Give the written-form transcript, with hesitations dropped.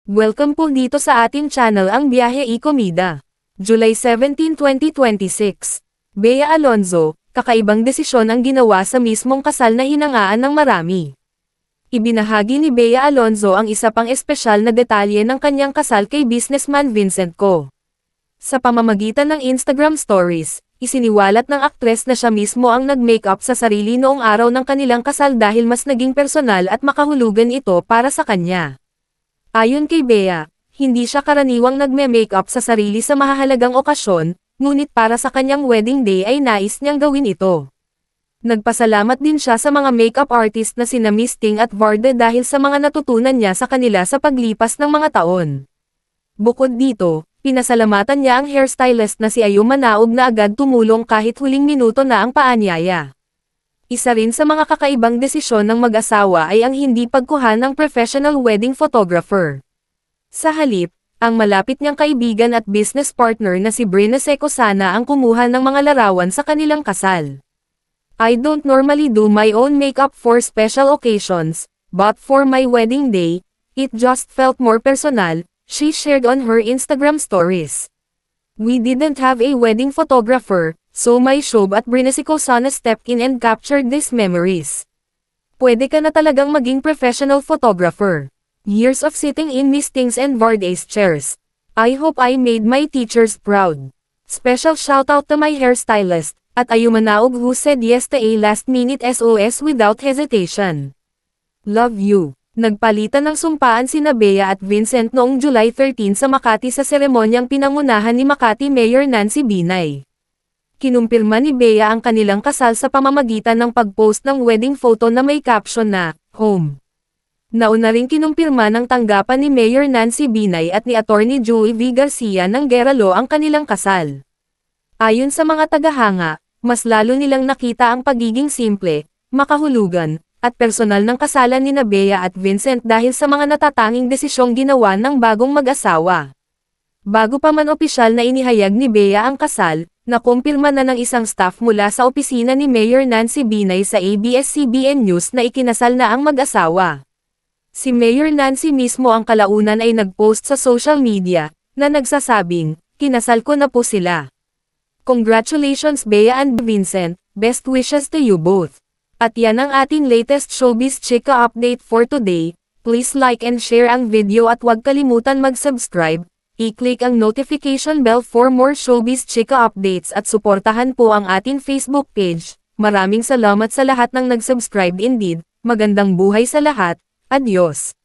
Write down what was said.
Welcome po dito sa ating channel ang Biyahe y Komida. July 17, 2026. Bea Alonzo, kakaibang desisyon ang ginawa sa mismong kasal na hinangaan ng marami. Ibinahagi ni Bea Alonzo ang isa pang espesyal na detalye ng kanyang kasal kay businessman Vincent Co. Sa pamamagitan ng Instagram stories, isiniwalat ng aktres na siya mismo ang nag-makeup sa sarili noong araw ng kanilang kasal dahil mas naging personal at makahulugan ito para sa kanya. Ayon kay Bea, hindi siya karaniwang nagme-makeup sa sarili sa mahahalagang okasyon, ngunit para sa kanyang wedding day ay nais niyang gawin ito. Nagpasalamat din siya sa mga makeup artist na sina Miss Ting at Varda dahil sa mga natutunan niya sa kanila sa paglipas ng mga taon. Bukod dito, pinasalamatan niya ang hairstylist na si Ayu Manaog na agad tumulong kahit huling minuto na ang paanyaya. Isa rin sa mga kakaibang desisyon ng mag-asawa ay ang hindi pagkuha ng professional wedding photographer. Sa halip, ang malapit niyang kaibigan at business partner na si Brina Seco sana ang kumuha ng mga larawan sa kanilang kasal. I don't normally do my own makeup for special occasions, but for my wedding day, it just felt more personal, she shared on her Instagram stories. We didn't have a wedding photographer, so my show at Brina Seco sana stepped in and captured these memories. Pwede ka na talagang maging professional photographer. Years of sitting in Miss Ting's and Varda's chairs. I hope I made my teachers proud. Special shoutout to my hairstylist, at Ayu Manaog who said yes to a last-minute SOS without hesitation. Love you. Nagpalitan ng sumpaan sina Bea at Vincent noong July 13 sa Makati sa seremonyang pinangunahan ni Makati Mayor Nancy Binay. Kinumpirma ni Bea ang kanilang kasal sa pamamagitan ng pag-post ng wedding photo na may caption na, Home. Nauna ring kinumpirma ng tanggapan ni Mayor Nancy Binay at ni Attorney Joey V. Garcia ng Geralo ang kanilang kasal. Ayon sa mga tagahanga, mas lalo nilang nakita ang pagiging simple, makahulugan, at personal ng kasalan ni Bea at Vincent dahil sa mga natatanging desisyong ginawa ng bagong mag-asawa. Bago pa man opisyal na inihayag ni Bea ang kasal, nakumpirma na ng isang staff mula sa opisina ni Mayor Nancy Binay sa ABS-CBN News na ikinasal na ang mag-asawa. Si Mayor Nancy mismo ang kalaunan ay nag-post sa social media, na nagsasabing, kinasal ko na po sila. Congratulations Bea and Vincent, best wishes to you both. At yan ang ating latest showbiz chika update for today. Please like and share ang video at huwag kalimutan mag-subscribe. I-click ang notification bell for more showbiz chika updates at suportahan po ang ating Facebook page. Maraming salamat sa lahat ng nag-subscribe indeed. Magandang buhay sa lahat. Adios.